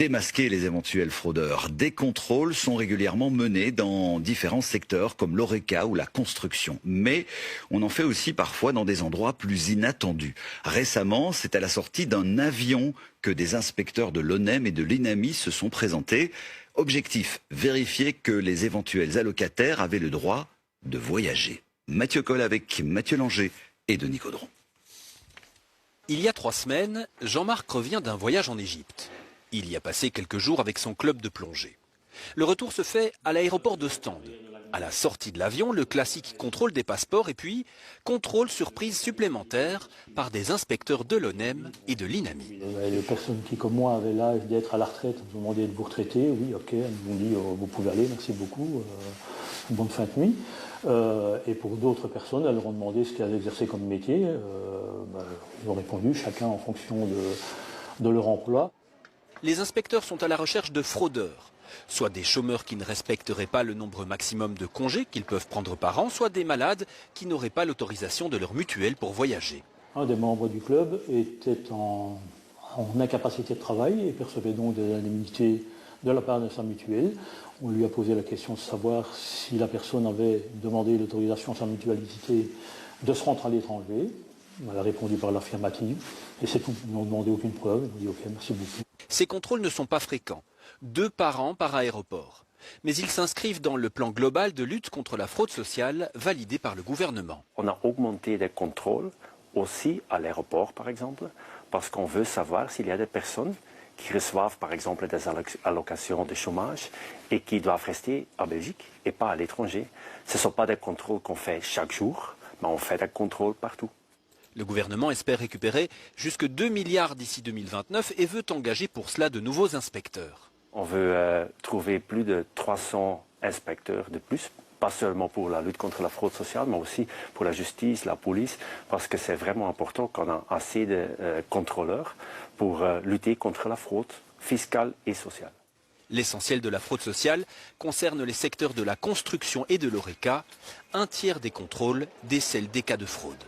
Démasquer les éventuels fraudeurs. Des contrôles sont régulièrement menés dans différents secteurs comme l'ORECA ou la construction. Mais on en fait aussi parfois dans des endroits plus inattendus. Récemment, c'est à la sortie d'un avion que des inspecteurs de l'ONEM et de l'INAMI se sont présentés. Objectif, vérifier que les éventuels allocataires avaient le droit de voyager. Mathieu Coll avec Mathieu Langer et Denis Caudron. Il y a 3 semaines, Jean-Marc revient d'un voyage en Égypte. Il y a passé quelques jours avec son club de plongée. Le retour se fait à l'aéroport d'Ostende. À la sortie de l'avion, le classique contrôle des passeports et puis contrôle surprise supplémentaire par des inspecteurs de l'ONEM et de l'INAMI. Les personnes qui, comme moi, avaient l'âge d'être à la retraite, nous ont demandé de vous retraiter. Oui, ok, elles nous ont dit vous pouvez aller, merci beaucoup, bonne fin de nuit. Et pour d'autres personnes, elles leur ont demandé ce qu'elles exerçaient comme métier. Ils ont répondu, chacun en fonction de leur emploi. Les inspecteurs sont à la recherche de fraudeurs, soit des chômeurs qui ne respecteraient pas le nombre maximum de congés qu'ils peuvent prendre par an, soit des malades qui n'auraient pas l'autorisation de leur mutuelle pour voyager. Un des membres du club était en incapacité de travail et percevait donc des indemnités de la part de sa mutuelle. On lui a posé la question de savoir si la personne avait demandé l'autorisation à sa mutualité de se rendre à l'étranger. Elle a répondu par l'affirmative et c'est tout. Ils n'ont demandé aucune preuve. Ils ont dit ok, merci beaucoup. Ces contrôles ne sont pas fréquents, 2 par an par aéroport. Mais ils s'inscrivent dans le plan global de lutte contre la fraude sociale validé par le gouvernement. On a augmenté les contrôles aussi à l'aéroport par exemple, parce qu'on veut savoir s'il y a des personnes qui reçoivent par exemple des allocations de chômage et qui doivent rester en Belgique et pas à l'étranger. Ce ne sont pas des contrôles qu'on fait chaque jour, mais on fait des contrôles partout. Le gouvernement espère récupérer jusque 2 milliards d'ici 2029 et veut engager pour cela de nouveaux inspecteurs. On veut trouver plus de 300 inspecteurs de plus, pas seulement pour la lutte contre la fraude sociale, mais aussi pour la justice, la police, parce que c'est vraiment important qu'on ait assez de contrôleurs pour lutter contre la fraude fiscale et sociale. L'essentiel de la fraude sociale concerne les secteurs de la construction et de l'ORECA. 1/3 des contrôles décèlent des cas de fraude.